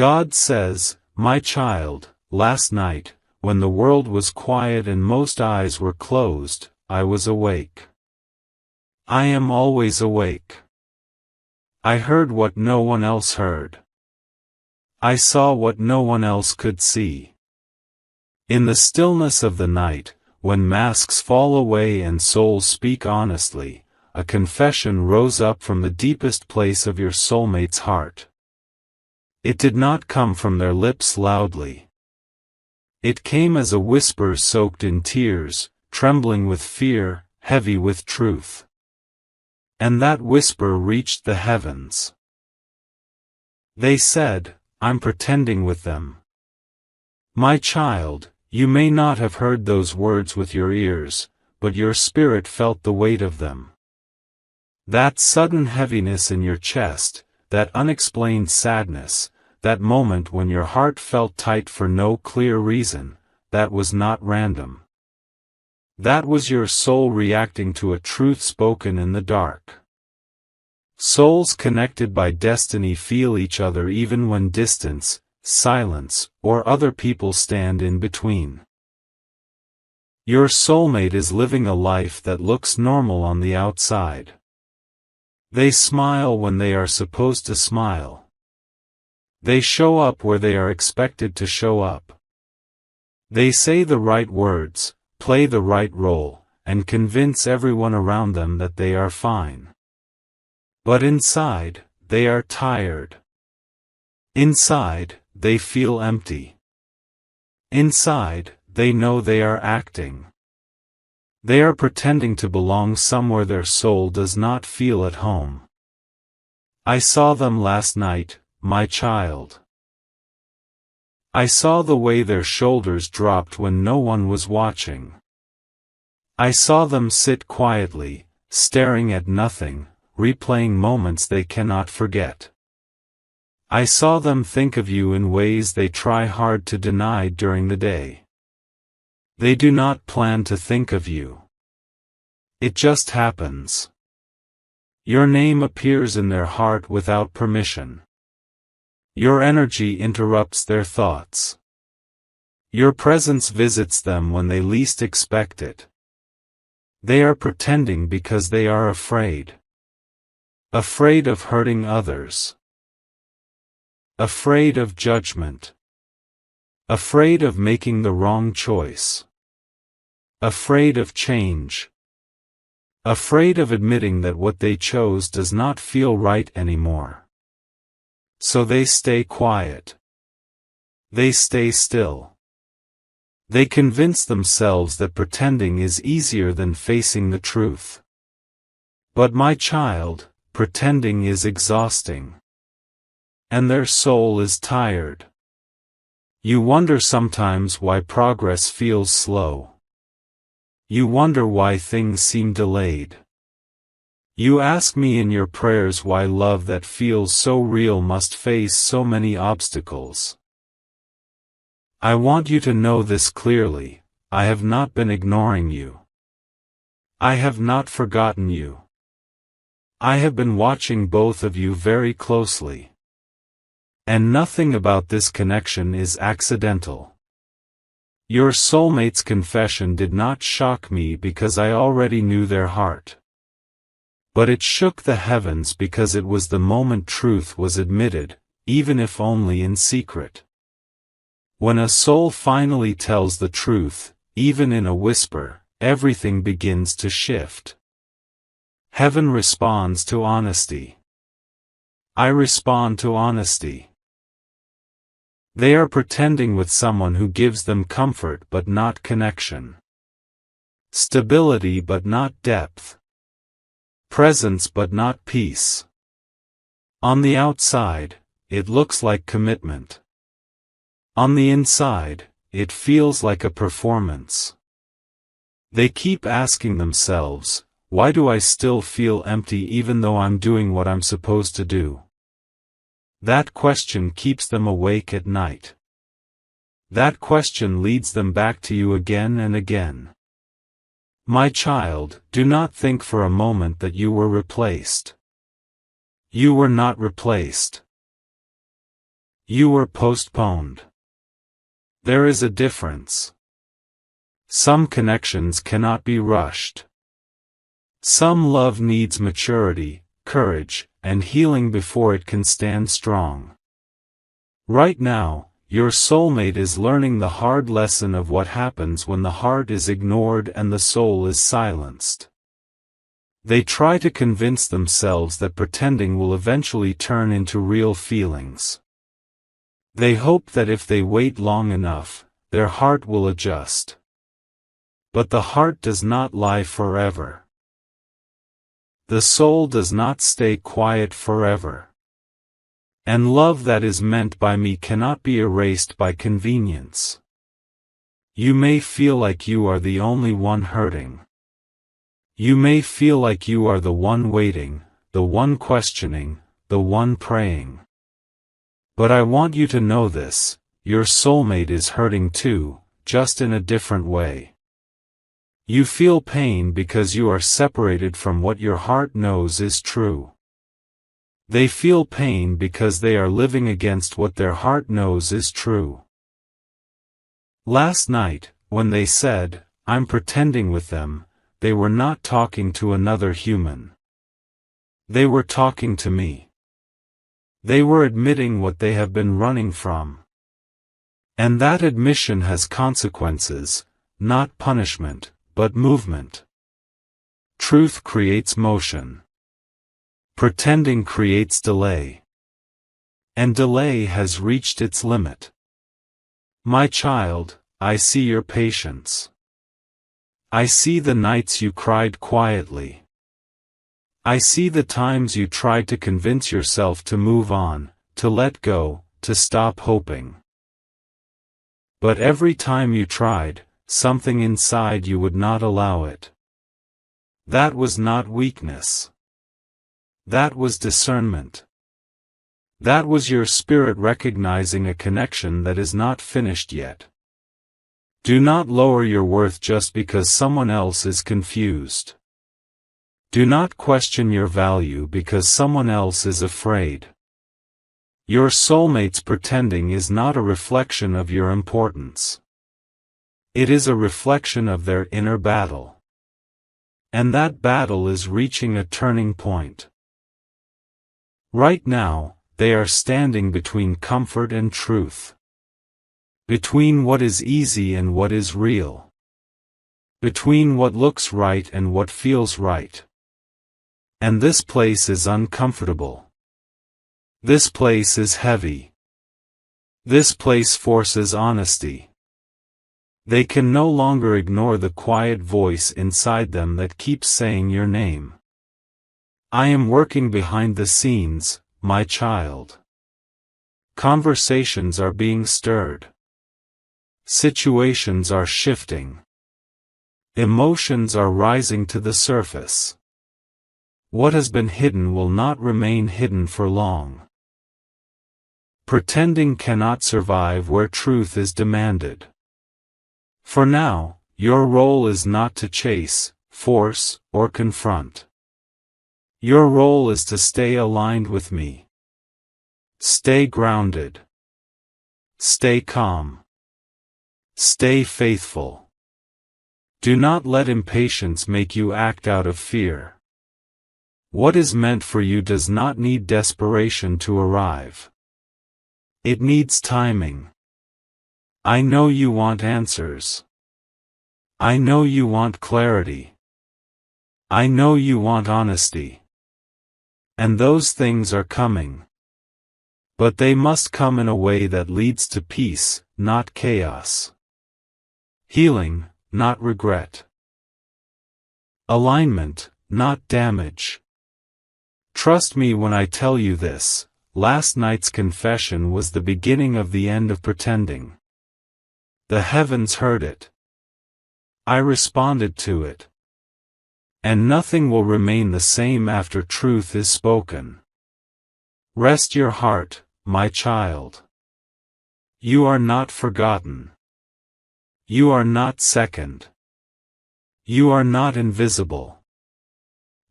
God says, "My child, last night, when the world was quiet and most eyes were closed, I was awake. I am always awake. I heard what no one else heard. I saw what no one else could see." In the stillness of the night, when masks fall away and souls speak honestly, a confession rose up from the deepest place of your soulmate's heart. It did not come from their lips loudly. It came as a whisper soaked in tears, trembling with fear, heavy with truth. And that whisper reached the heavens. They said, "I'm pretending with them." My child, you may not have heard those words with your ears, but your spirit felt the weight of them. That sudden heaviness in your chest, that unexplained sadness, that moment when your heart felt tight for no clear reason, that was not random. That was your soul reacting to a truth spoken in the dark. Souls connected by destiny feel each other even when distance, silence, or other people stand in between. Your soulmate is living a life that looks normal on the outside. They smile when they are supposed to smile. They show up where they are expected to show up. They say the right words, play the right role, and convince everyone around them that they are fine. But inside, they are tired. Inside, they feel empty. Inside, they know they are acting. They are pretending to belong somewhere their soul does not feel at home. I saw them last night, my child. I saw the way their shoulders dropped when no one was watching. I saw them sit quietly, staring at nothing, replaying moments they cannot forget. I saw them think of you in ways they try hard to deny during the day. They do not plan to think of you. It just happens. Your name appears in their heart without permission. Your energy interrupts their thoughts. Your presence visits them when they least expect it. They are pretending because they are afraid. Afraid of hurting others. Afraid of judgment. Afraid of making the wrong choice. Afraid of change. Afraid of admitting that what they chose does not feel right anymore. So they stay quiet. They stay still. They convince themselves that pretending is easier than facing the truth. But my child, pretending is exhausting. And their soul is tired. You wonder sometimes why progress feels slow. You wonder why things seem delayed. You ask me in your prayers why love that feels so real must face so many obstacles. I want you to know this clearly, I have not been ignoring you. I have not forgotten you. I have been watching both of you very closely. And nothing about this connection is accidental. Your soulmate's confession did not shock me because I already knew their heart. But it shook the heavens because it was the moment truth was admitted, even if only in secret. When a soul finally tells the truth, even in a whisper, everything begins to shift. Heaven responds to honesty. I respond to honesty. They are pretending with someone who gives them comfort but not connection. Stability but not depth. Presence but not peace. On the outside, it looks like commitment. On the inside, it feels like a performance. They keep asking themselves, why do I still feel empty even though I'm doing what I'm supposed to do? That question keeps them awake at night. That question leads them back to you again and again. My child, do not think for a moment that you were replaced. You were not replaced. You were postponed. There is a difference. Some connections cannot be rushed. Some love needs maturity, courage, and healing before it can stand strong. Right now, your soulmate is learning the hard lesson of what happens when the heart is ignored and the soul is silenced. They try to convince themselves that pretending will eventually turn into real feelings. They hope that if they wait long enough, their heart will adjust. But the heart does not lie forever. The soul does not stay quiet forever. And love that is meant by me cannot be erased by convenience. You may feel like you are the only one hurting. You may feel like you are the one waiting, the one questioning, the one praying. But I want you to know this, your soulmate is hurting too, just in a different way. You feel pain because you are separated from what your heart knows is true. They feel pain because they are living against what their heart knows is true. Last night, when they said, "I'm pretending with them," they were not talking to another human. They were talking to me. They were admitting what they have been running from. And that admission has consequences, not punishment, but movement. Truth creates motion. Pretending creates delay. And delay has reached its limit. My child, I see your patience. I see the nights you cried quietly. I see the times you tried to convince yourself to move on, to let go, to stop hoping. But every time you tried, something inside you would not allow it. That was not weakness. That was discernment. That was your spirit recognizing a connection that is not finished yet. Do not lower your worth just because someone else is confused. Do not question your value because someone else is afraid. Your soulmate's pretending is not a reflection of your importance. It is a reflection of their inner battle. And that battle is reaching a turning point. Right now, they are standing between comfort and truth. Between what is easy and what is real. Between what looks right and what feels right. And this place is uncomfortable. This place is heavy. This place forces honesty. They can no longer ignore the quiet voice inside them that keeps saying your name. I am working behind the scenes, my child. Conversations are being stirred. Situations are shifting. Emotions are rising to the surface. What has been hidden will not remain hidden for long. Pretending cannot survive where truth is demanded. For now, your role is not to chase, force, or confront. Your role is to stay aligned with me. Stay grounded. Stay calm. Stay faithful. Do not let impatience make you act out of fear. What is meant for you does not need desperation to arrive. It needs timing. I know you want answers. I know you want clarity. I know you want honesty. And those things are coming. But they must come in a way that leads to peace, not chaos. Healing, not regret. Alignment, not damage. Trust me when I tell you this, last night's confession was the beginning of the end of pretending. The heavens heard it. I responded to it. And nothing will remain the same after truth is spoken. Rest your heart, my child. You are not forgotten. You are not second. You are not invisible.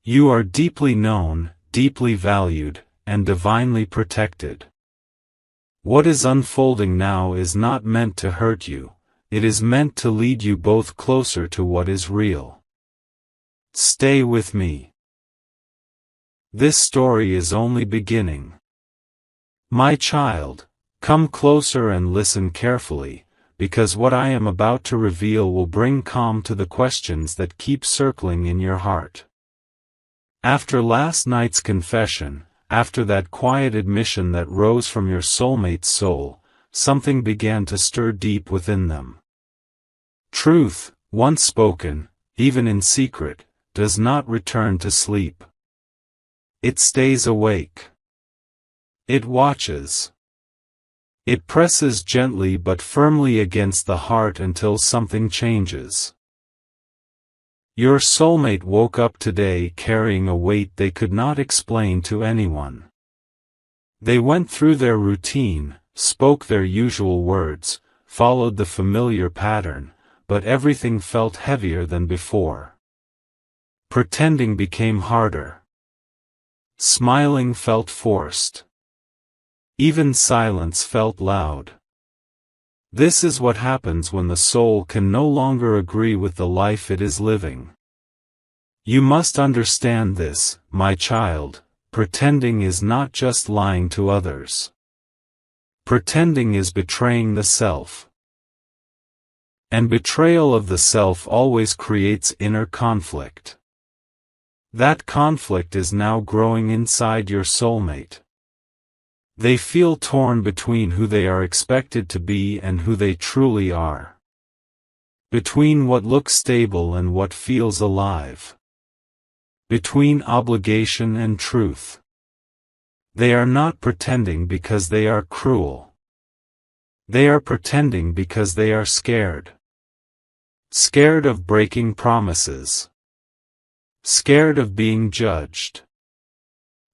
You are deeply known, deeply valued, and divinely protected. What is unfolding now is not meant to hurt you, it is meant to lead you both closer to what is real. Stay with me. This story is only beginning. My child, come closer and listen carefully, because what I am about to reveal will bring calm to the questions that keep circling in your heart. After last night's confession, after that quiet admission that rose from your soulmate's soul, something began to stir deep within them. Truth, once spoken, even in secret, does not return to sleep. It stays awake. It watches. It presses gently but firmly against the heart until something changes. Your soulmate woke up today carrying a weight they could not explain to anyone. They went through their routine, spoke their usual words, followed the familiar pattern, but everything felt heavier than before. Pretending became harder. Smiling felt forced. Even silence felt loud. This is what happens when the soul can no longer agree with the life it is living. You must understand this, my child, pretending is not just lying to others. Pretending is betraying the self. And betrayal of the self always creates inner conflict. That conflict is now growing inside your soulmate. They feel torn between who they are expected to be and who they truly are. Between what looks stable and what feels alive. Between obligation and truth. They are not pretending because they are cruel. They are pretending because they are scared. Scared of breaking promises. Scared of being judged.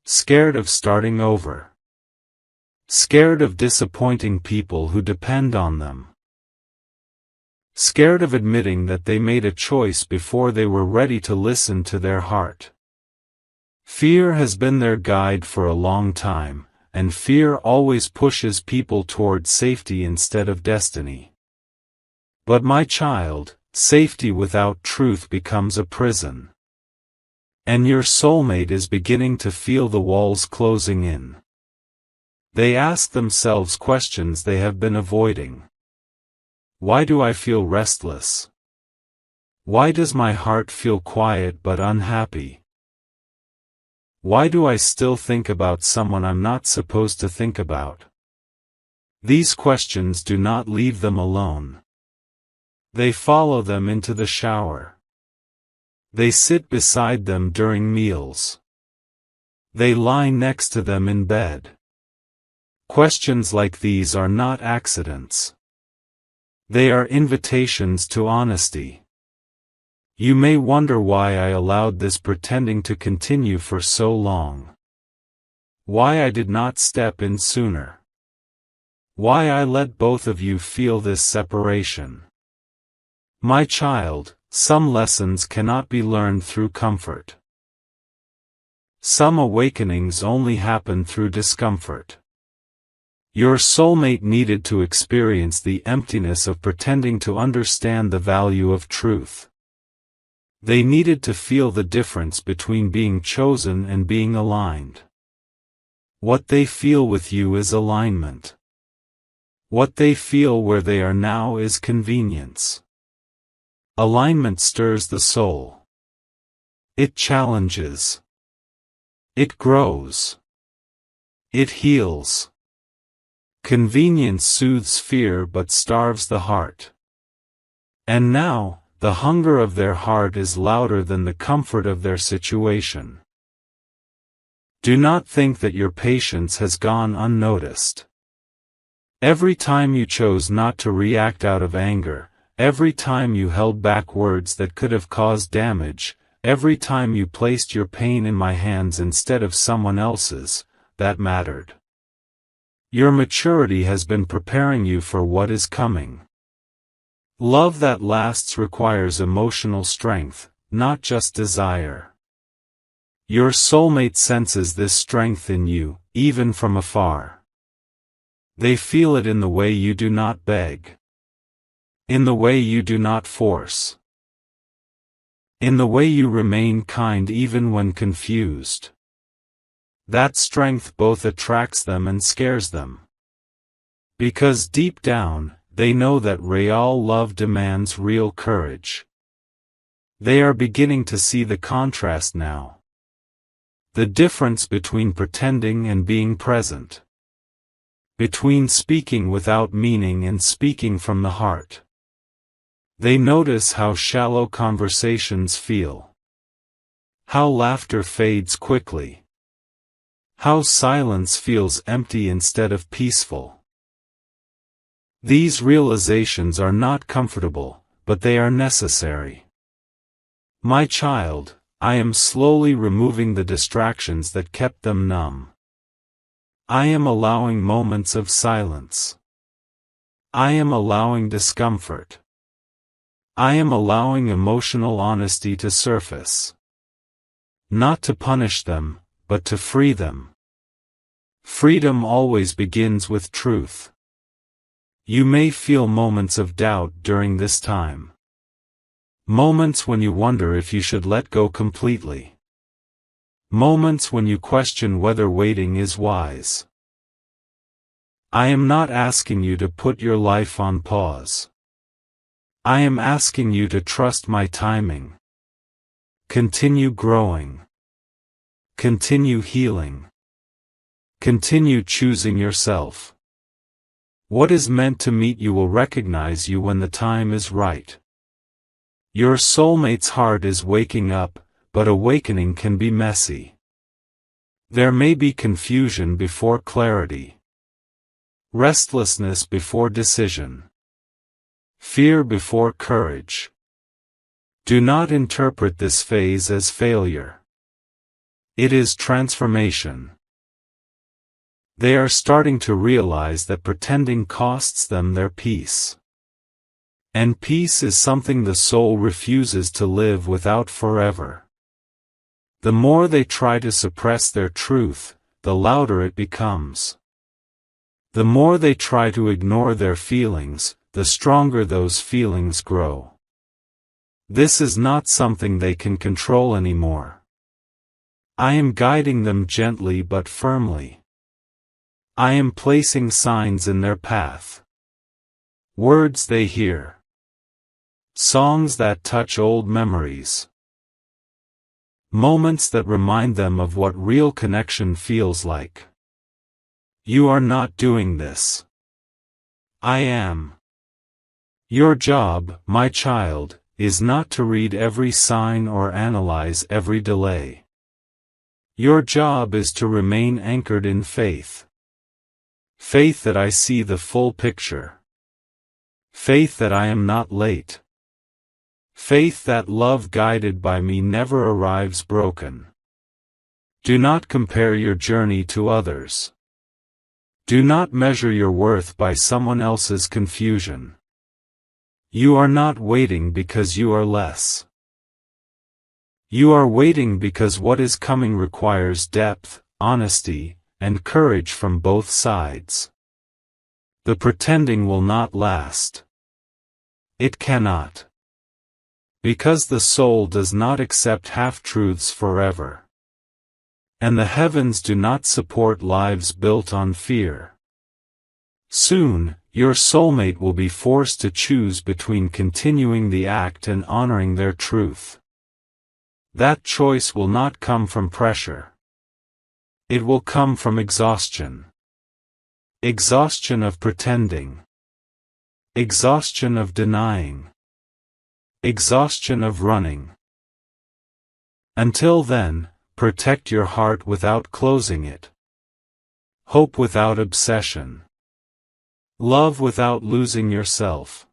Scared of starting over. Scared of disappointing people who depend on them. Scared of admitting that they made a choice before they were ready to listen to their heart. Fear has been their guide for a long time, and fear always pushes people toward safety instead of destiny. But my child, safety without truth becomes a prison. And your soulmate is beginning to feel the walls closing in. They ask themselves questions they have been avoiding. Why do I feel restless? Why does my heart feel quiet but unhappy? Why do I still think about someone I'm not supposed to think about? These questions do not leave them alone. They follow them into the shower. They sit beside them during meals. They lie next to them in bed. Questions like these are not accidents. They are invitations to honesty. You may wonder why I allowed this pretending to continue for so long. Why I did not step in sooner. Why I let both of you feel this separation. My child, some lessons cannot be learned through comfort. Some awakenings only happen through discomfort. Your soulmate needed to experience the emptiness of pretending to understand the value of truth. They needed to feel the difference between being chosen and being aligned. What they feel with you is alignment. What they feel where they are now is convenience. Alignment stirs the soul. It challenges. It grows. It heals. Convenience soothes fear but starves the heart. And now, the hunger of their heart is louder than the comfort of their situation. Do not think that your patience has gone unnoticed. Every time you chose not to react out of anger, every time you held back words that could have caused damage, every time you placed your pain in my hands instead of someone else's, that mattered. Your maturity has been preparing you for what is coming. Love that lasts requires emotional strength, not just desire. Your soulmate senses this strength in you, even from afar. They feel it in the way you do not beg. In the way you do not force. In the way you remain kind even when confused. That strength both attracts them and scares them. Because deep down, they know that real love demands real courage. They are beginning to see the contrast now. The difference between pretending and being present. Between speaking without meaning and speaking from the heart. They notice how shallow conversations feel. How laughter fades quickly. How silence feels empty instead of peaceful. These realizations are not comfortable, but they are necessary. My child, I am slowly removing the distractions that kept them numb. I am allowing moments of silence. I am allowing discomfort. I am allowing emotional honesty to surface. Not to punish them, but to free them. Freedom always begins with truth. You may feel moments of doubt during this time. Moments when you wonder if you should let go completely. Moments when you question whether waiting is wise. I am not asking you to put your life on pause. I am asking you to trust my timing. Continue growing. Continue healing. Continue choosing yourself. What is meant to meet you will recognize you when the time is right. Your soulmate's heart is waking up, but awakening can be messy. There may be confusion before clarity. Restlessness before decision. Fear before courage. Do not interpret this phase as failure. It is transformation. They are starting to realize that pretending costs them their peace. And peace is something the soul refuses to live without forever. The more they try to suppress their truth, the louder it becomes. The more they try to ignore their feelings, the stronger those feelings grow. This is not something they can control anymore. I am guiding them gently but firmly. I am placing signs in their path. Words they hear. Songs that touch old memories. Moments that remind them of what real connection feels like. You are not doing this. I am. Your job, my child, is not to read every sign or analyze every delay. Your job is to remain anchored in faith. Faith that I see the full picture. Faith that I am not late. Faith that love guided by me never arrives broken. Do not compare your journey to others. Do not measure your worth by someone else's confusion. You are not waiting because you are less. You are waiting because what is coming requires depth, honesty, and courage from both sides. The pretending will not last. It cannot. Because the soul does not accept half-truths forever. And the heavens do not support lives built on fear. Soon, your soulmate will be forced to choose between continuing the act and honoring their truth. That choice will not come from pressure. It will come from exhaustion. Exhaustion of pretending. Exhaustion of denying. Exhaustion of running. Until then, protect your heart without closing it. Hope without obsession. Love without losing yourself.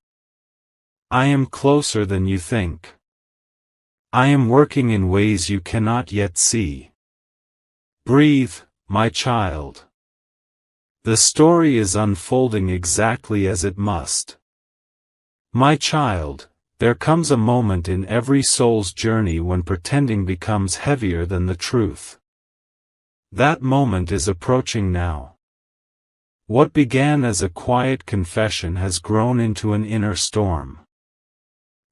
I am closer than you think. I am working in ways you cannot yet see. Breathe, my child. The story is unfolding exactly as it must. My child, there comes a moment in every soul's journey when pretending becomes heavier than the truth. That moment is approaching now. What began as a quiet confession has grown into an inner storm.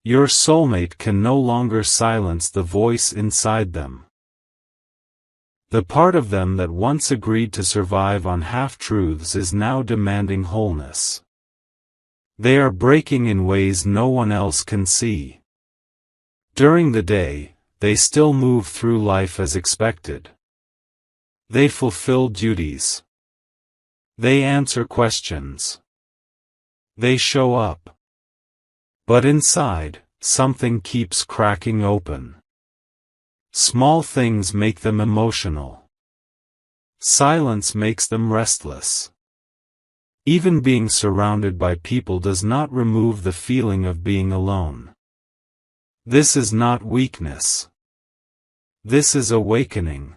Your soulmate can no longer silence the voice inside them. The part of them that once agreed to survive on half-truths is now demanding wholeness. They are breaking in ways no one else can see. During the day, they still move through life as expected. They fulfill duties. They answer questions. They show up. But inside, something keeps cracking open. Small things make them emotional. Silence makes them restless. Even being surrounded by people does not remove the feeling of being alone. This is not weakness. This is awakening.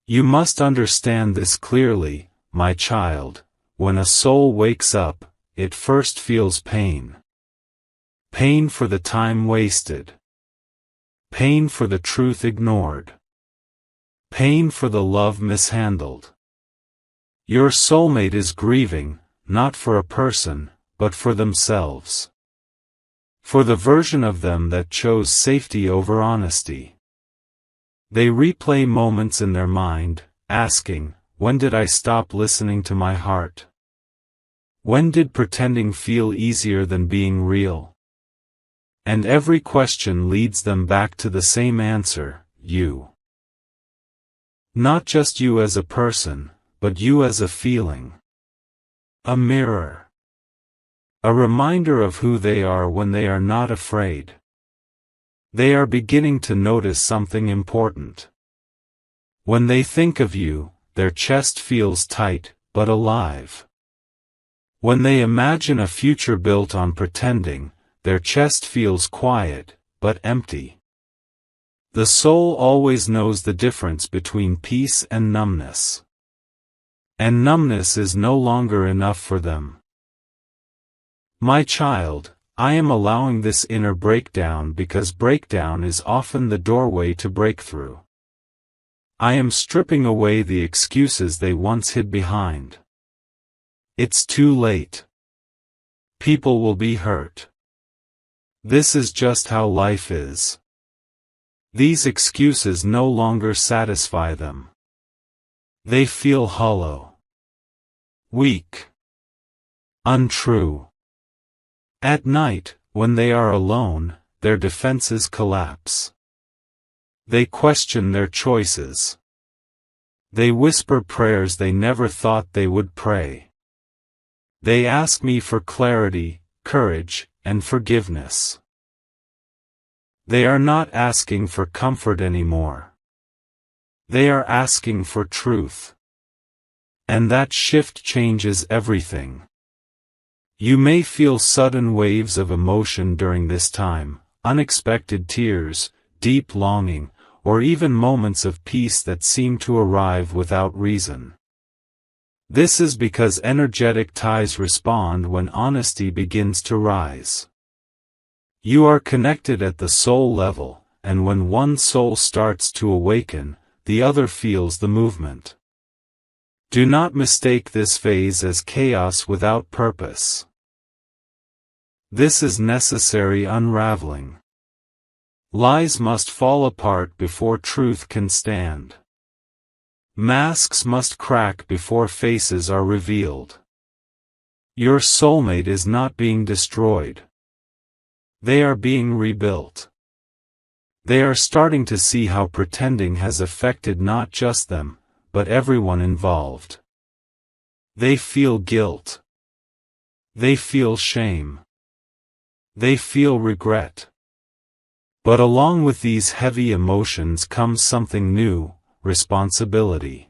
You must understand this clearly, my child. When a soul wakes up, it first feels pain. Pain for the time wasted. Pain for the truth ignored. Pain for the love mishandled. Your soulmate is grieving, not for a person, but for themselves. For the version of them that chose safety over honesty. They replay moments in their mind, asking, when did I stop listening to my heart? When did pretending feel easier than being real? And every question leads them back to the same answer, you. Not just you as a person, but you as a feeling. A mirror. A reminder of who they are when they are not afraid. They are beginning to notice something important. When they think of you, their chest feels tight, but alive. When they imagine a future built on pretending, their chest feels quiet, but empty. The soul always knows the difference between peace and numbness. And numbness is no longer enough for them. My child, I am allowing this inner breakdown because breakdown is often the doorway to breakthrough. I am stripping away the excuses they once hid behind. It's too late. People will be hurt. This is just how life is. These excuses no longer satisfy them. They feel hollow. Weak. Untrue. At night, when they are alone, their defenses collapse. They question their choices. They whisper prayers they never thought they would pray. They ask me for clarity, courage, and forgiveness. They are not asking for comfort anymore. They are asking for truth. And that shift changes everything. You may feel sudden waves of emotion during this time, unexpected tears, deep longing, or even moments of peace that seem to arrive without reason. This is because energetic ties respond when honesty begins to rise. You are connected at the soul level, and when one soul starts to awaken, the other feels the movement. Do not mistake this phase as chaos without purpose. This is necessary unraveling. Lies must fall apart before truth can stand. Masks must crack before faces are revealed. Your soulmate is not being destroyed. They are being rebuilt. They are starting to see how pretending has affected not just them, but everyone involved. They feel guilt. They feel shame. They feel regret. But along with these heavy emotions comes something new, responsibility.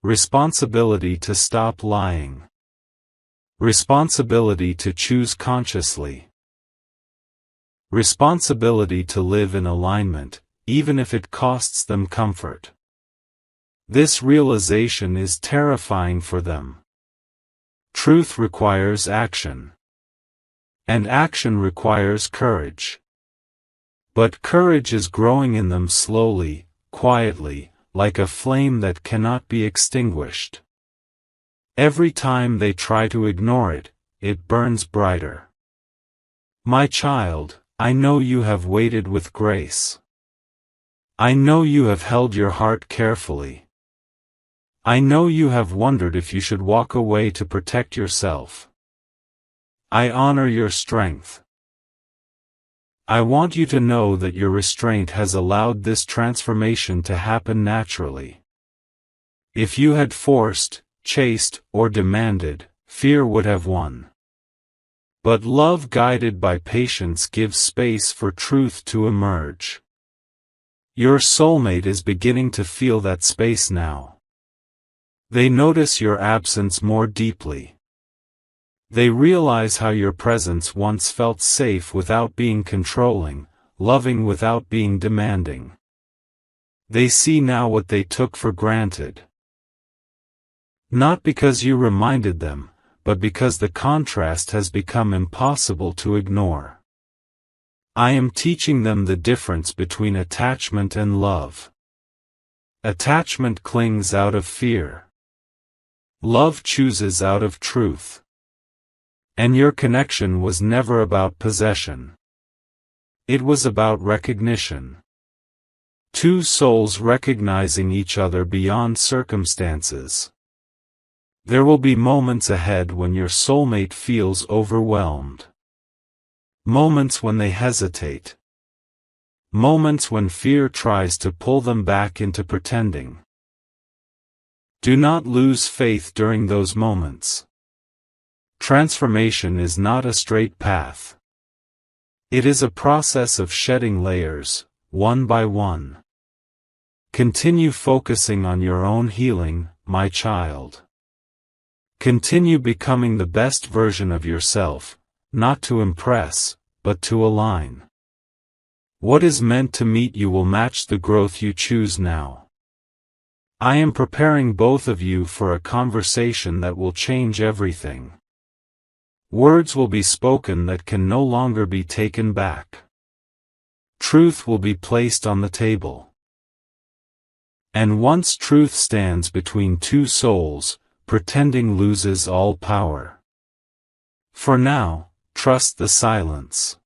Responsibility to stop lying. Responsibility to choose consciously. Responsibility to live in alignment, even if it costs them comfort. This realization is terrifying for them. Truth requires action. And action requires courage. But courage is growing in them slowly, quietly, like a flame that cannot be extinguished. Every time they try to ignore it, it burns brighter. My child, I know you have waited with grace. I know you have held your heart carefully. I know you have wondered if you should walk away to protect yourself. I honor your strength. I want you to know that your restraint has allowed this transformation to happen naturally. If you had forced, chased, or demanded, fear would have won. But love guided by patience gives space for truth to emerge. Your soulmate is beginning to feel that space now. They notice your absence more deeply. They realize how your presence once felt safe without being controlling, loving without being demanding. They see now what they took for granted. Not because you reminded them, but because the contrast has become impossible to ignore. I am teaching them the difference between attachment and love. Attachment clings out of fear. Love chooses out of truth. And your connection was never about possession. It was about recognition. Two souls recognizing each other beyond circumstances. There will be moments ahead when your soulmate feels overwhelmed. Moments when they hesitate. Moments when fear tries to pull them back into pretending. Do not lose faith during those moments. Transformation is not a straight path. It is a process of shedding layers, one by one. Continue focusing on your own healing, my child. Continue becoming the best version of yourself, not to impress, but to align. What is meant to meet you will match the growth you choose now. I am preparing both of you for a conversation that will change everything. Words will be spoken that can no longer be taken back. Truth will be placed on the table. And once truth stands between two souls, pretending loses all power. For now, trust the silence.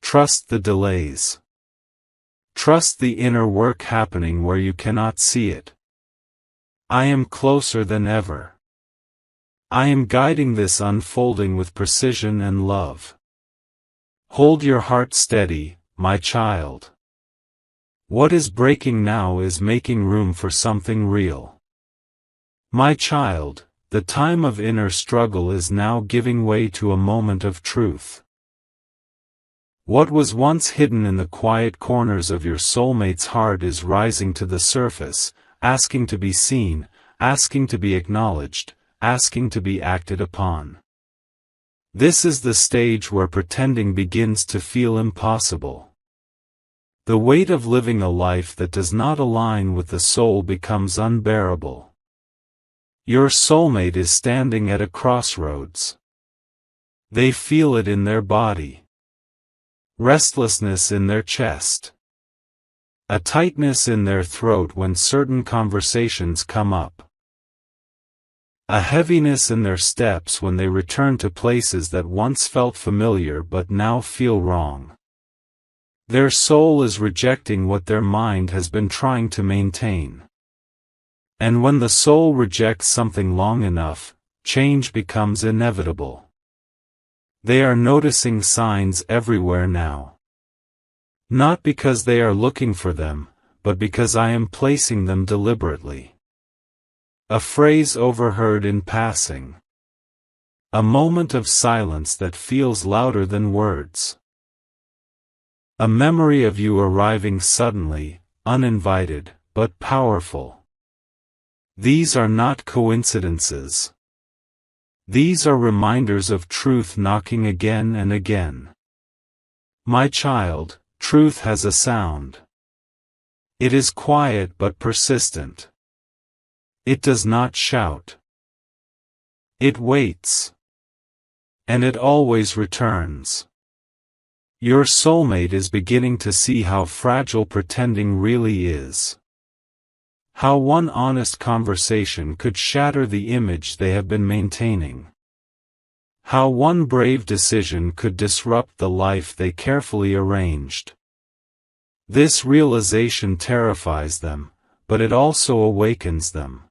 Trust the delays. Trust the inner work happening where you cannot see it. I am closer than ever. I am guiding this unfolding with precision and love. Hold your heart steady, my child. What is breaking now is making room for something real. My child, the time of inner struggle is now giving way to a moment of truth. What was once hidden in the quiet corners of your soulmate's heart is rising to the surface, asking to be seen, asking to be acknowledged, asking to be acted upon. This is the stage where pretending begins to feel impossible. The weight of living a life that does not align with the soul becomes unbearable. Your soulmate is standing at a crossroads. They feel it in their body. Restlessness in their chest. A tightness in their throat when certain conversations come up. A heaviness in their steps when they return to places that once felt familiar but now feel wrong. Their soul is rejecting what their mind has been trying to maintain. And when the soul rejects something long enough, change becomes inevitable. They are noticing signs everywhere now. Not because they are looking for them, but because I am placing them deliberately. A phrase overheard in passing. A moment of silence that feels louder than words. A memory of you arriving suddenly, uninvited, but powerful. These are not coincidences. These are reminders of truth knocking again and again. My child, truth has a sound. It is quiet but persistent. It does not shout. It waits. And it always returns. Your soulmate is beginning to see how fragile pretending really is. How one honest conversation could shatter the image they have been maintaining. How one brave decision could disrupt the life they carefully arranged. This realization terrifies them, but it also awakens them.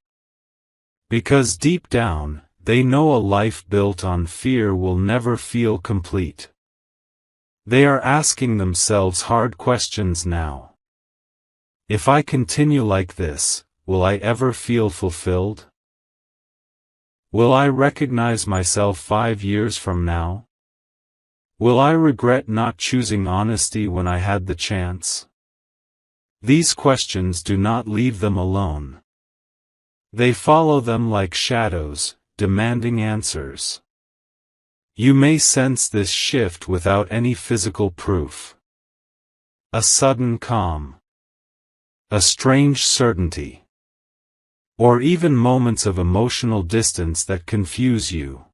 Because deep down, they know a life built on fear will never feel complete. They are asking themselves hard questions now. If I continue like this, will I ever feel fulfilled? Will I recognize myself 5 years from now? Will I regret not choosing honesty when I had the chance? These questions do not leave them alone. They follow them like shadows, demanding answers. You may sense this shift without any physical proof. A sudden calm. A strange certainty. Or even moments of emotional distance that confuse you.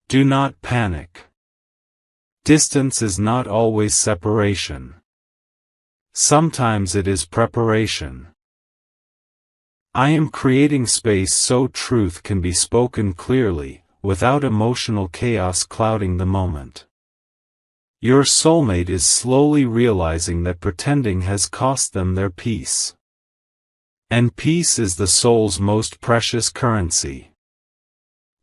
Do not panic. Distance is not always separation. Sometimes it is preparation. I am creating space so truth can be spoken clearly, without emotional chaos clouding the moment. Your soulmate is slowly realizing that pretending has cost them their peace. And peace is the soul's most precious currency.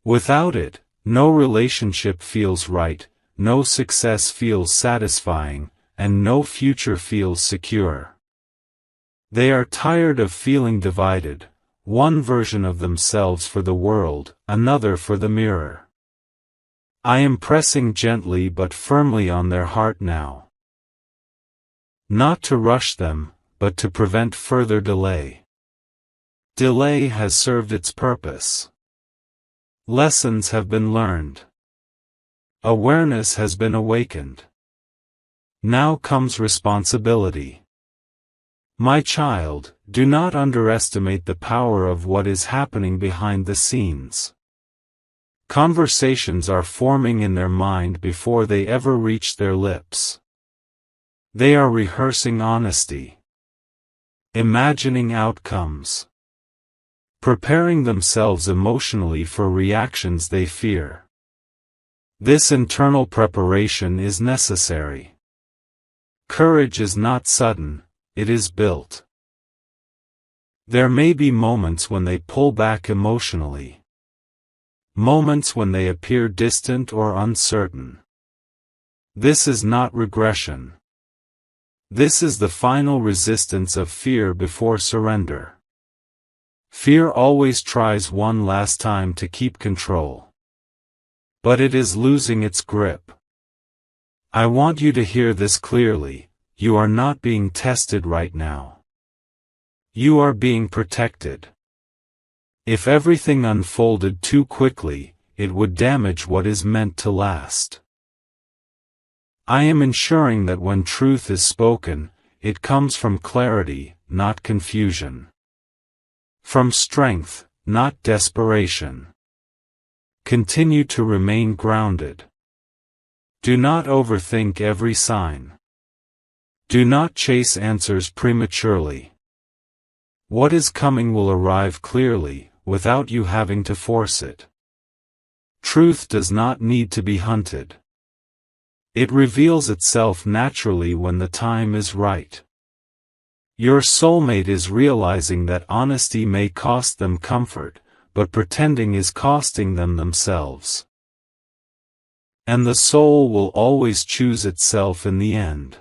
Without it, no relationship feels right, no success feels satisfying, and no future feels secure. They are tired of feeling divided, one version of themselves for the world, another for the mirror. I am pressing gently but firmly on their heart now. Not to rush them, but to prevent further delay. Delay has served its purpose. Lessons have been learned. Awareness has been awakened. Now comes responsibility. My child, do not underestimate the power of what is happening behind the scenes. Conversations are forming in their mind before they ever reach their lips. They are rehearsing honesty. Imagining outcomes. Preparing themselves emotionally for reactions they fear. This internal preparation is necessary. Courage is not sudden, it is built. There may be moments when they pull back emotionally. Moments when they appear distant or uncertain. This is not regression. This is the final resistance of fear before surrender. Fear always tries one last time to keep control. But it is losing its grip. I want you to hear this clearly, you are not being tested right now. You are being protected. If everything unfolded too quickly, it would damage what is meant to last. I am ensuring that when truth is spoken, it comes from clarity, not confusion. From strength, not desperation. Continue to remain grounded. Do not overthink every sign. Do not chase answers prematurely. What is coming will arrive clearly, without you having to force it. Truth does not need to be hunted. It reveals itself naturally when the time is right. Your soulmate is realizing that honesty may cost them comfort, but pretending is costing them themselves. And the soul will always choose itself in the end.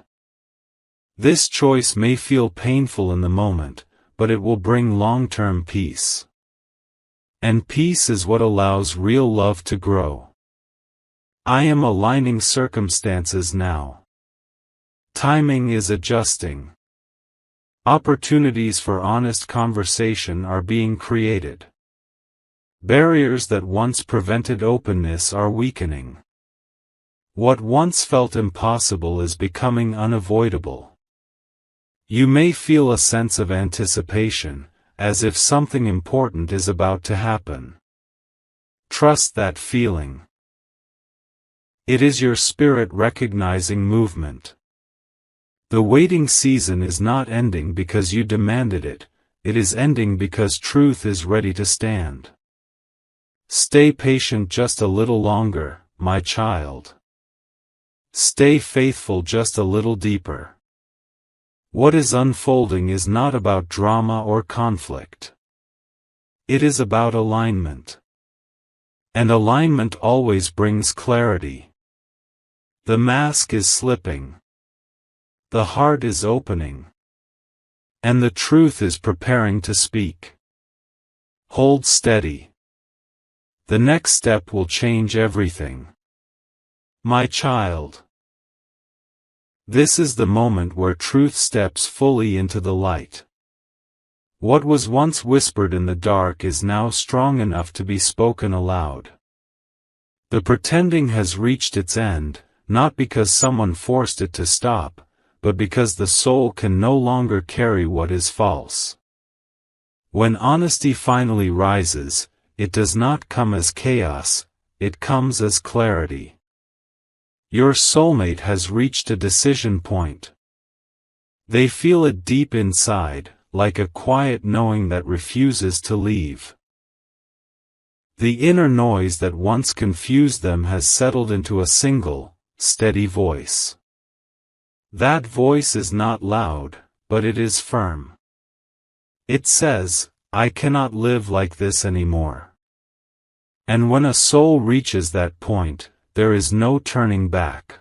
This choice may feel painful in the moment, but it will bring long-term peace. And peace is what allows real love to grow. I am aligning circumstances now. Timing is adjusting. Opportunities for honest conversation are being created. Barriers that once prevented openness are weakening. What once felt impossible is becoming unavoidable. You may feel a sense of anticipation, as if something important is about to happen. Trust that feeling. It is your spirit recognizing movement. The waiting season is not ending because you demanded it, it is ending because truth is ready to stand. Stay patient just a little longer, my child. Stay faithful just a little deeper. What is unfolding is not about drama or conflict. It is about alignment. And alignment always brings clarity. The mask is slipping. The heart is opening. And the truth is preparing to speak. Hold steady. The next step will change everything. My child. This is the moment where truth steps fully into the light. What was once whispered in the dark is now strong enough to be spoken aloud. The pretending has reached its end, not because someone forced it to stop, but because the soul can no longer carry what is false. When honesty finally rises, it does not come as chaos, it comes as clarity. Your soulmate has reached a decision point. They feel it deep inside, like a quiet knowing that refuses to leave. The inner noise that once confused them has settled into a single, steady voice. That voice is not loud, but it is firm. It says, I cannot live like this anymore. And when a soul reaches that point, there is no turning back.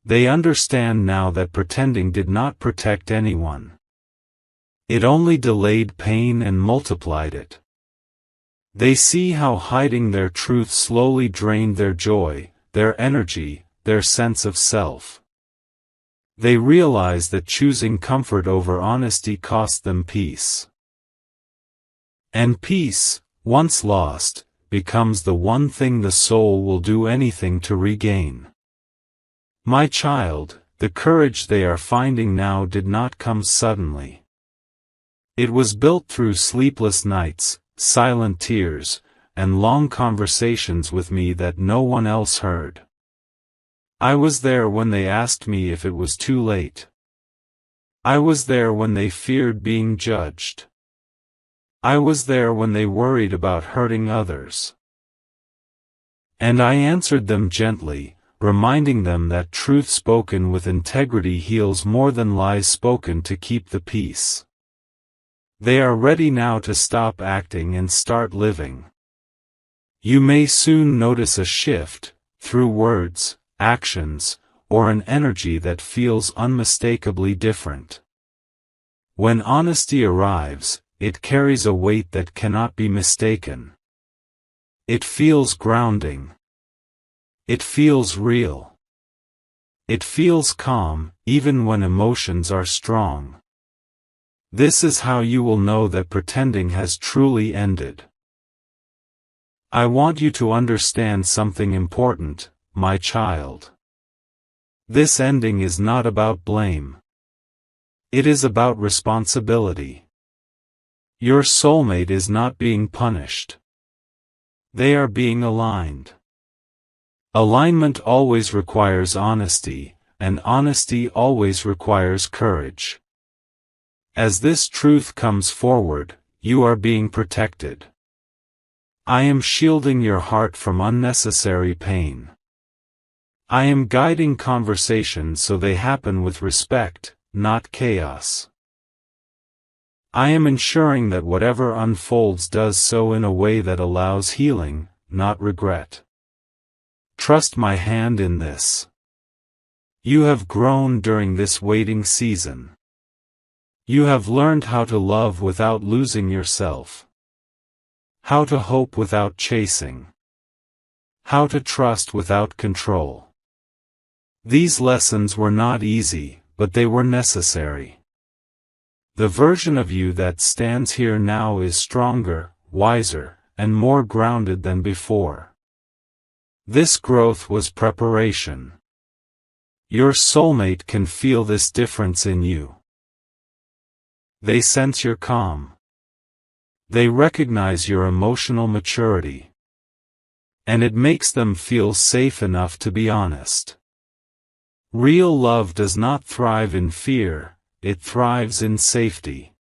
They understand now that pretending did not protect anyone. It only delayed pain and multiplied it. They see how hiding their truth slowly drained their joy, their energy, their sense of self. They realize that choosing comfort over honesty cost them peace. And peace, once lost, becomes the one thing the soul will do anything to regain. My child, the courage they are finding now did not come suddenly. It was built through sleepless nights, silent tears, and long conversations with me that no one else heard. I was there when they asked me if it was too late. I was there when they feared being judged. I was there when they worried about hurting others. And I answered them gently, reminding them that truth spoken with integrity heals more than lies spoken to keep the peace. They are ready now to stop acting and start living. You may soon notice a shift, through words, actions, or an energy that feels unmistakably different. When honesty arrives, it carries a weight that cannot be mistaken. It feels grounding. It feels real. It feels calm, even when emotions are strong. This is how you will know that pretending has truly ended. I want you to understand something important, my child. This ending is not about blame. It is about responsibility. Your soulmate is not being punished. They are being aligned. Alignment always requires honesty, and honesty always requires courage. As this truth comes forward, you are being protected. I am shielding your heart from unnecessary pain. I am guiding conversations so they happen with respect, not chaos. I am ensuring that whatever unfolds does so in a way that allows healing, not regret. Trust my hand in this. You have grown during this waiting season. You have learned how to love without losing yourself. How to hope without chasing. How to trust without control. These lessons were not easy, but they were necessary. The version of you that stands here now is stronger, wiser, and more grounded than before. This growth was preparation. Your soulmate can feel this difference in you. They sense your calm. They recognize your emotional maturity. And it makes them feel safe enough to be honest. Real love does not thrive in fear, it thrives in safety.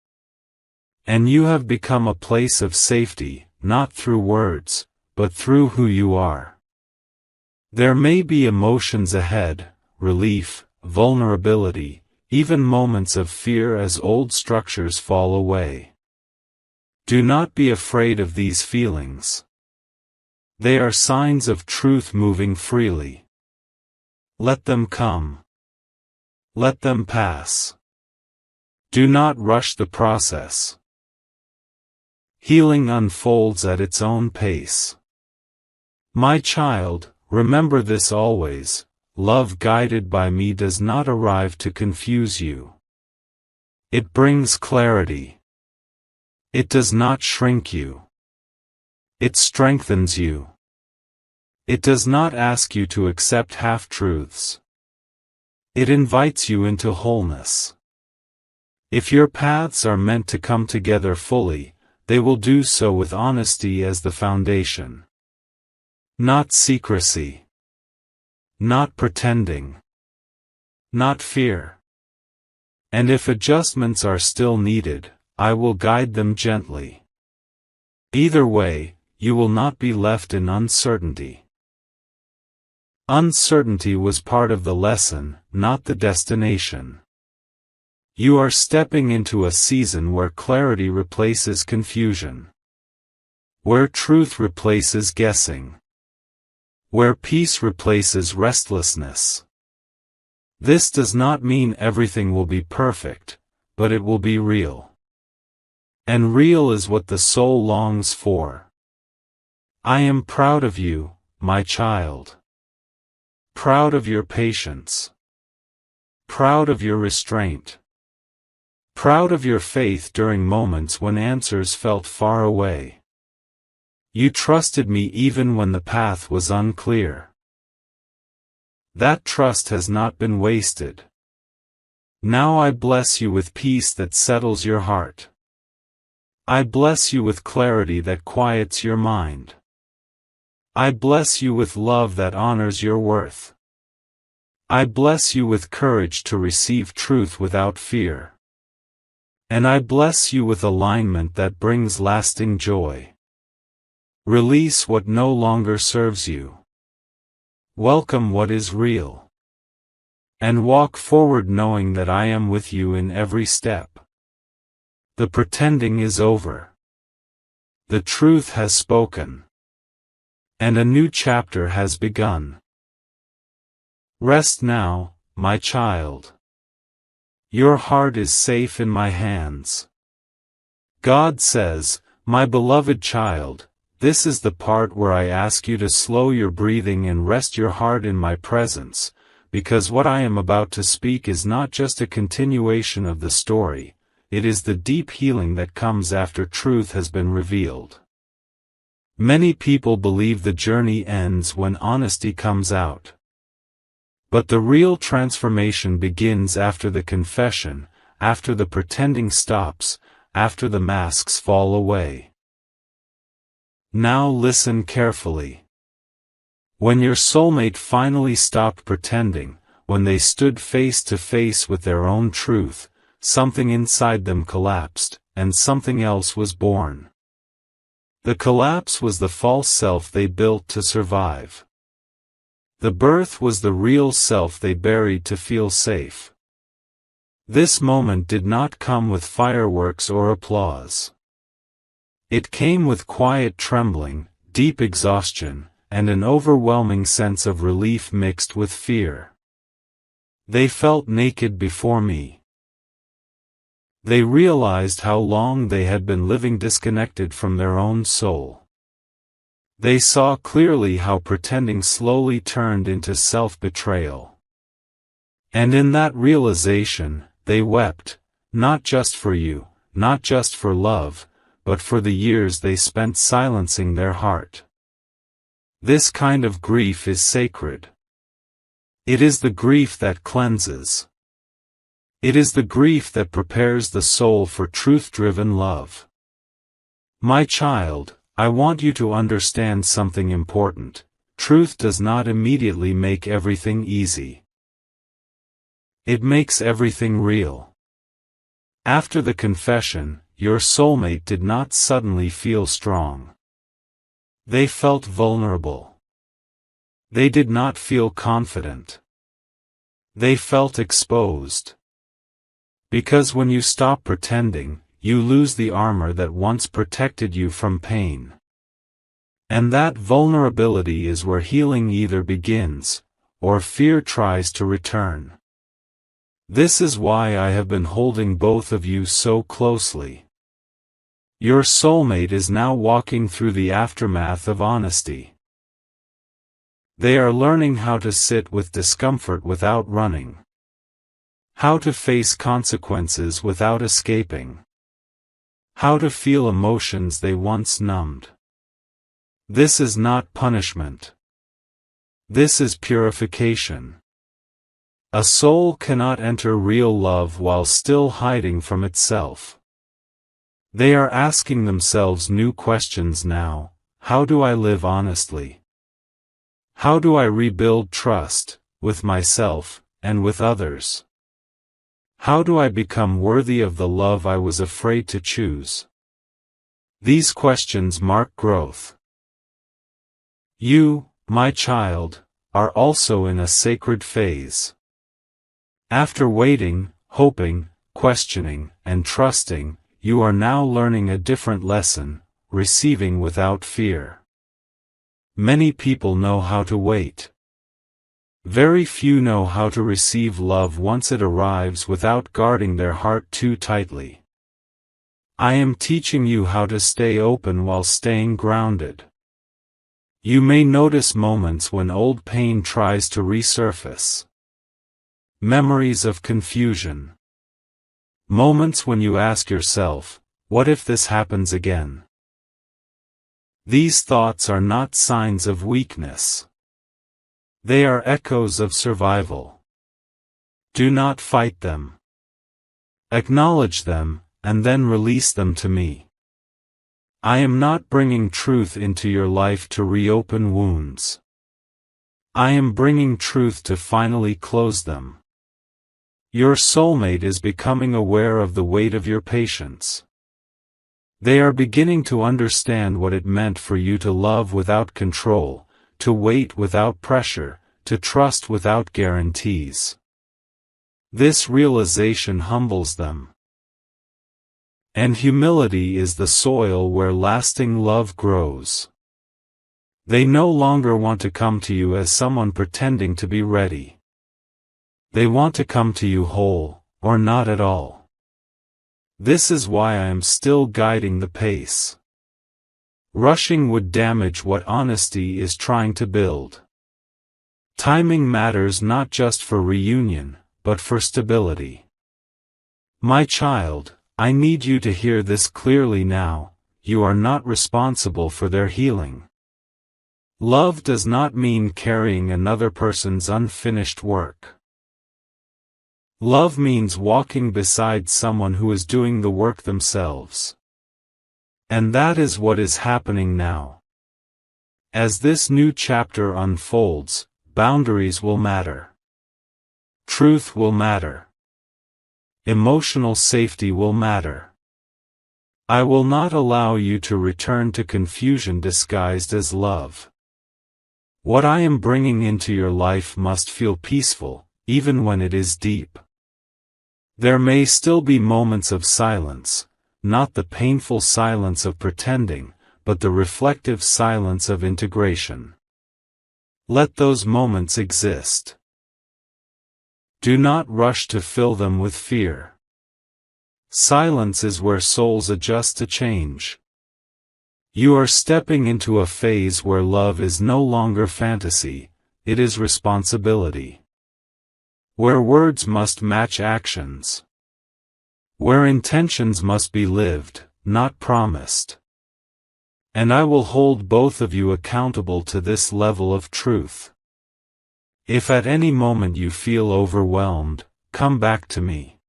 And you have become a place of safety, not through words, but through who you are. There may be emotions ahead, relief, vulnerability, even moments of fear as old structures fall away. Do not be afraid of these feelings. They are signs of truth moving freely. Let them come. Let them pass. Do not rush the process. Healing unfolds at its own pace. My child, remember this always: love guided by me does not arrive to confuse you. It brings clarity. It does not shrink you. It strengthens you. It does not ask you to accept half-truths. It invites you into wholeness. If your paths are meant to come together fully, they will do so with honesty as the foundation. Not secrecy. Not pretending. Not fear. And if adjustments are still needed, I will guide them gently. Either way, you will not be left in uncertainty. Uncertainty was part of the lesson, not the destination. You are stepping into a season where clarity replaces confusion. Where truth replaces guessing. Where peace replaces restlessness. This does not mean everything will be perfect, but it will be real. And real is what the soul longs for. I am proud of you, my child. Proud of your patience. Proud of your restraint. Proud of your faith during moments when answers felt far away. You trusted me even when the path was unclear. That trust has not been wasted. Now I bless you with peace that settles your heart. I bless you with clarity that quiets your mind. I bless you with love that honors your worth. I bless you with courage to receive truth without fear. And I bless you with alignment that brings lasting joy. Release what no longer serves you. Welcome what is real. And walk forward knowing that I am with you in every step. The pretending is over. The truth has spoken. And a new chapter has begun. Rest now, my child. Your heart is safe in my hands. God says, my beloved child, this is the part where I ask you to slow your breathing and rest your heart in my presence, because what I am about to speak is not just a continuation of the story, it is the deep healing that comes after truth has been revealed. Many people believe the journey ends when honesty comes out. But the real transformation begins after the confession, after the pretending stops, after the masks fall away. Now listen carefully. When your soulmate finally stopped pretending, when they stood face to face with their own truth, something inside them collapsed, and something else was born. The collapse was the false self they built to survive. The birth was the real self they buried to feel safe. This moment did not come with fireworks or applause. It came with quiet trembling, deep exhaustion, and an overwhelming sense of relief mixed with fear. They felt naked before me. They realized how long they had been living disconnected from their own soul. They saw clearly how pretending slowly turned into self-betrayal. And in that realization, they wept, not just for you, not just for love, but for the years they spent silencing their heart. This kind of grief is sacred. It is the grief that cleanses. It is the grief that prepares the soul for truth-driven love. My child, I want you to understand something important. Truth does not immediately make everything easy. It makes everything real. After the confession, your soulmate did not suddenly feel strong. They felt vulnerable. They did not feel confident. They felt exposed. Because when you stop pretending, you lose the armor that once protected you from pain. And that vulnerability is where healing either begins, or fear tries to return. This is why I have been holding both of you so closely. Your soulmate is now walking through the aftermath of honesty. They are learning how to sit with discomfort without running. How to face consequences without escaping. How to feel emotions they once numbed. This is not punishment. This is purification. A soul cannot enter real love while still hiding from itself. They are asking themselves new questions now. How do I live honestly? How do I rebuild trust, with myself, and with others? How do I become worthy of the love I was afraid to choose? These questions mark growth. You, my child, are also in a sacred phase. After waiting, hoping, questioning, and trusting, you are now learning a different lesson, receiving without fear. Many people know how to wait. Very few know how to receive love once it arrives without guarding their heart too tightly. I am teaching you how to stay open while staying grounded. You may notice moments when old pain tries to resurface. Memories of confusion. Moments when you ask yourself, what if this happens again? These thoughts are not signs of weakness. They are echoes of survival. Do not fight them. Acknowledge them, and then release them to me. I am not bringing truth into your life to reopen wounds. I am bringing truth to finally close them. Your soulmate is becoming aware of the weight of your patience. They are beginning to understand what it meant for you to love without control, to wait without pressure, to trust without guarantees. This realization humbles them. And humility is the soil where lasting love grows. They no longer want to come to you as someone pretending to be ready. They want to come to you whole, or not at all. This is why I am still guiding the pace. Rushing would damage what honesty is trying to build. Timing matters not just for reunion, but for stability. My child, I need you to hear this clearly now. You are not responsible for their healing. Love does not mean carrying another person's unfinished work. Love means walking beside someone who is doing the work themselves. And that is what is happening now. As this new chapter unfolds, boundaries will matter. Truth will matter. Emotional safety will matter. I will not allow you to return to confusion disguised as love. What I am bringing into your life must feel peaceful, even when it is deep. There may still be moments of silence, not the painful silence of pretending, but the reflective silence of integration. Let those moments exist. Do not rush to fill them with fear. Silence is where souls adjust to change. You are stepping into a phase where love is no longer fantasy, it is responsibility. Where words must match actions. Where intentions must be lived, not promised. And I will hold both of you accountable to this level of truth. If at any moment you feel overwhelmed, come back to me.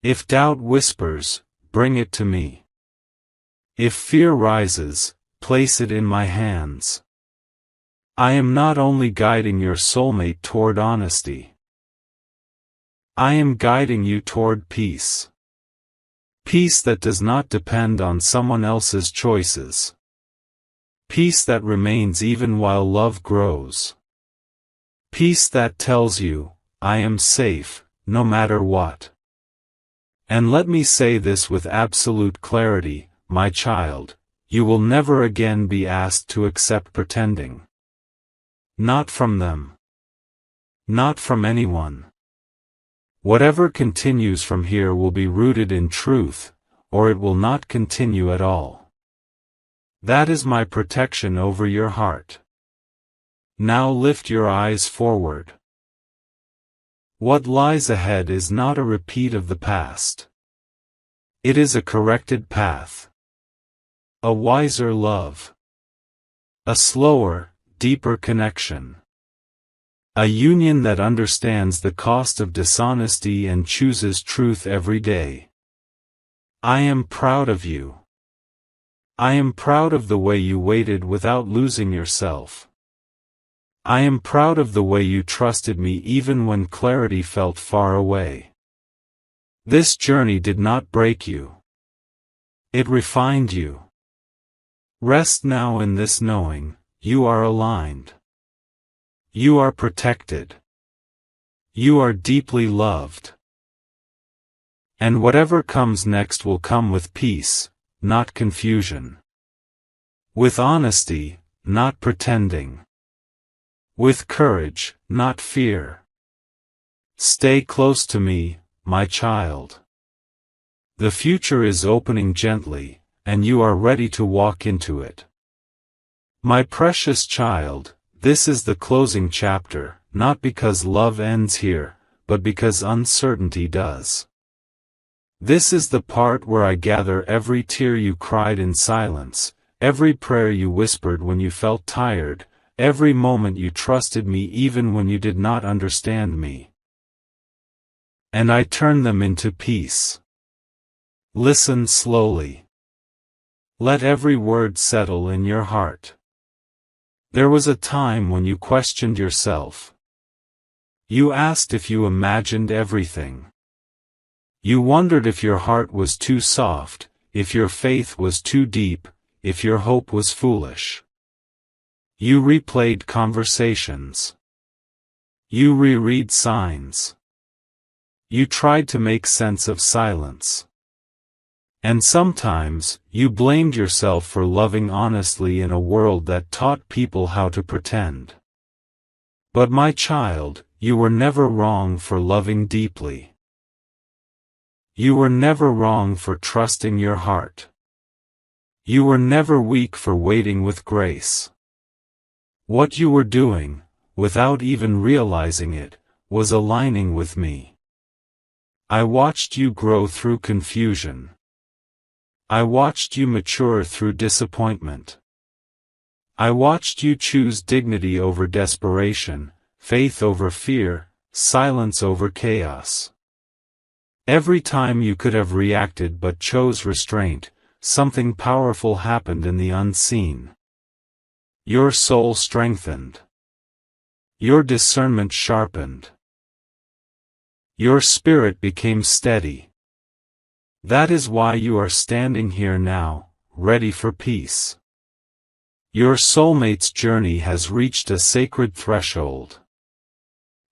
If doubt whispers, bring it to me. If fear rises, place it in my hands. I am not only guiding your soulmate toward honesty. I am guiding you toward peace. Peace that does not depend on someone else's choices. Peace that remains even while love grows. Peace that tells you, I am safe, no matter what. And let me say this with absolute clarity, my child, you will never again be asked to accept pretending. Not from them. Not from anyone. Whatever continues from here will be rooted in truth, or it will not continue at all. That is my protection over your heart. Now lift your eyes forward. What lies ahead is not a repeat of the past. It is a corrected path. A wiser love. A slower, deeper connection. A union that understands the cost of dishonesty and chooses truth every day. I am proud of you. I am proud of the way you waited without losing yourself. I am proud of the way you trusted me even when clarity felt far away. This journey did not break you. It refined you. Rest now in this knowing, you are aligned. You are protected. You are deeply loved. And whatever comes next will come with peace, not confusion. With honesty, not pretending. With courage, not fear. Stay close to me, my child. The future is opening gently, and you are ready to walk into it. My precious child, this is the closing chapter, not because love ends here, but because uncertainty does. This is the part where I gather every tear you cried in silence, every prayer you whispered when you felt tired, every moment you trusted me even when you did not understand me. And I turn them into peace. Listen slowly. Let every word settle in your heart. There was a time when you questioned yourself. You asked if you imagined everything. You wondered if your heart was too soft, if your faith was too deep, if your hope was foolish. You replayed conversations. You reread signs. You tried to make sense of silence. And sometimes, you blamed yourself for loving honestly in a world that taught people how to pretend. But my child, you were never wrong for loving deeply. You were never wrong for trusting your heart. You were never weak for waiting with grace. What you were doing, without even realizing it, was aligning with me. I watched you grow through confusion. I watched you mature through disappointment. I watched you choose dignity over desperation, faith over fear, silence over chaos. Every time you could have reacted but chose restraint, something powerful happened in the unseen. Your soul strengthened. Your discernment sharpened. Your spirit became steady. That is why you are standing here now, ready for peace. Your soulmate's journey has reached a sacred threshold.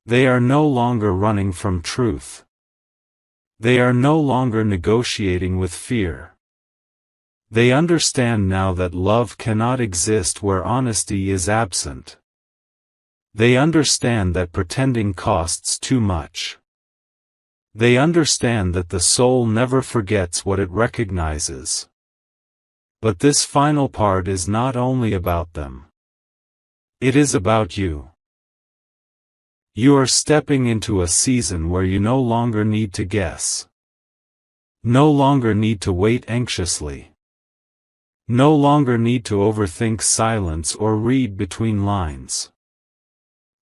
They are no longer running from truth. They are no longer negotiating with fear. They understand now that love cannot exist where honesty is absent. They understand that pretending costs too much. They understand that the soul never forgets what it recognizes. But this final part is not only about them. It is about you. You are stepping into a season where you no longer need to guess. No longer need to wait anxiously. No longer need to overthink silence or read between lines.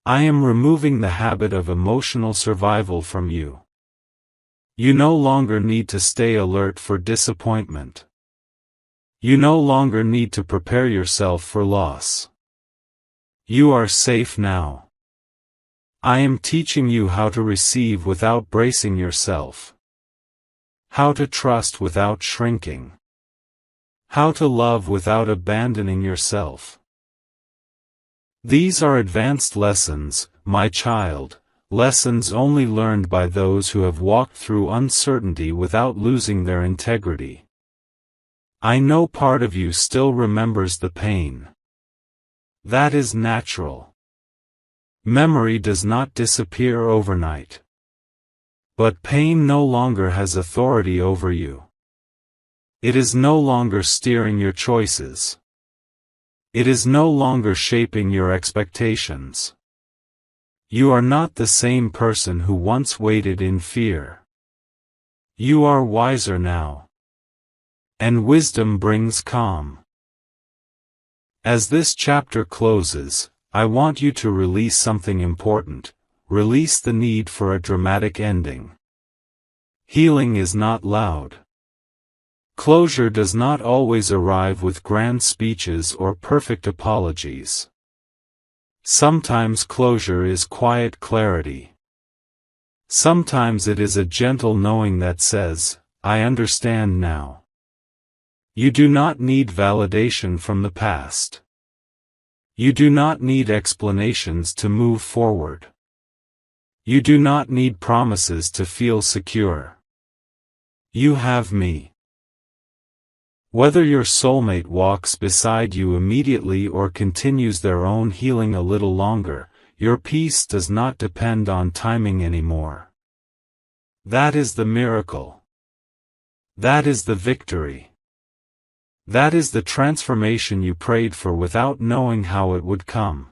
I am removing the habit of emotional survival from you. You no longer need to stay alert for disappointment. You no longer need to prepare yourself for loss. You are safe now. I am teaching you how to receive without bracing yourself. How to trust without shrinking. How to love without abandoning yourself. These are advanced lessons, my child, lessons only learned by those who have walked through uncertainty without losing their integrity. I know part of you still remembers the pain. That is natural. Memory does not disappear overnight. But pain no longer has authority over you. It is no longer steering your choices. It is no longer shaping your expectations. You are not the same person who once waited in fear. You are wiser now. And wisdom brings calm. As this chapter closes, I want you to release something important. Release the need for a dramatic ending. Healing is not loud. Closure does not always arrive with grand speeches or perfect apologies. Sometimes closure is quiet clarity. Sometimes it is a gentle knowing that says, I understand now. You do not need validation from the past. You do not need explanations to move forward. You do not need promises to feel secure. You have me. Whether your soulmate walks beside you immediately or continues their own healing a little longer, your peace does not depend on timing anymore. That is the miracle. That is the victory. That is the transformation you prayed for without knowing how it would come.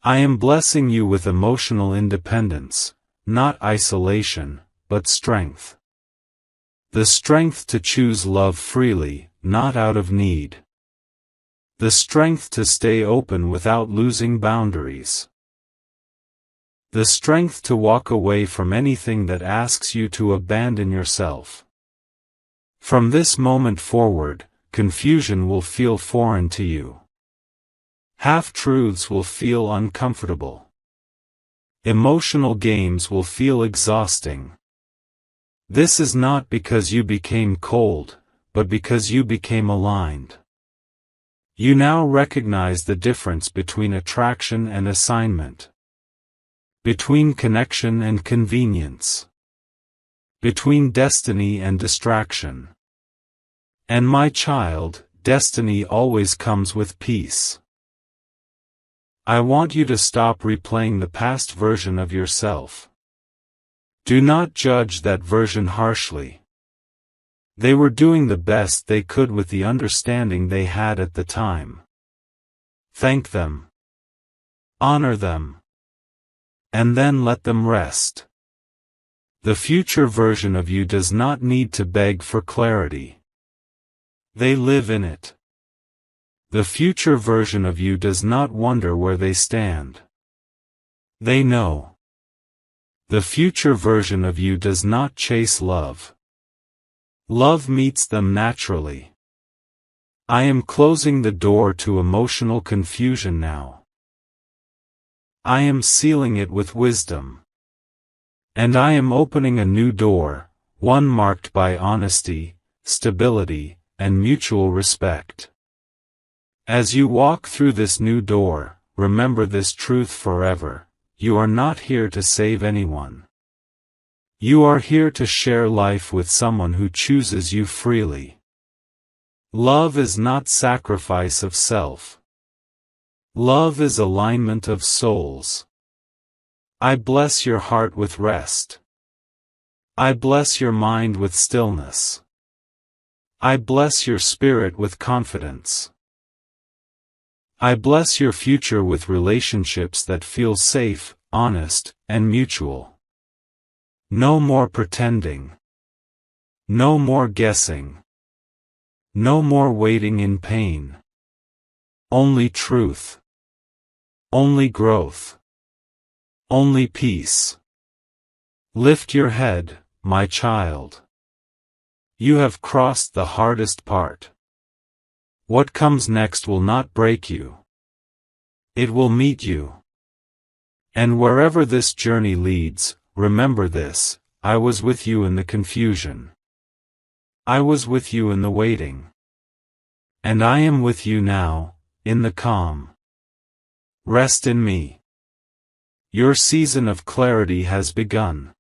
I am blessing you with emotional independence, not isolation, but strength. The strength to choose love freely, not out of need. The strength to stay open without losing boundaries. The strength to walk away from anything that asks you to abandon yourself. From this moment forward, confusion will feel foreign to you. Half-truths will feel uncomfortable. Emotional games will feel exhausting. This is not because you became cold, but because you became aligned. You now recognize the difference between attraction and assignment. Between connection and convenience. Between destiny and distraction. And my child, destiny always comes with peace. I want you to stop replaying the past version of yourself. Do not judge that version harshly. They were doing the best they could with the understanding they had at the time. Thank them. Honor them. And then let them rest. The future version of you does not need to beg for clarity. They live in it. The future version of you does not wonder where they stand. They know. The future version of you does not chase love. Love meets them naturally. I am closing the door to emotional confusion now. I am sealing it with wisdom. And I am opening a new door, one marked by honesty, stability, and mutual respect. As you walk through this new door, remember this truth forever: you are not here to save anyone. You are here to share life with someone who chooses you freely. Love is not sacrifice of self. Love is alignment of souls. I bless your heart with rest. I bless your mind with stillness. I bless your spirit with confidence. I bless your future with relationships that feel safe, honest, and mutual. No more pretending. No more guessing. No more waiting in pain. Only truth. Only growth. Only peace. Lift your head, my child. You have crossed the hardest part. What comes next will not break you. It will meet you. And wherever this journey leads, remember this: I was with you in the confusion. I was with you in the waiting. And I am with you now, in the calm. Rest in me. Your season of clarity has begun.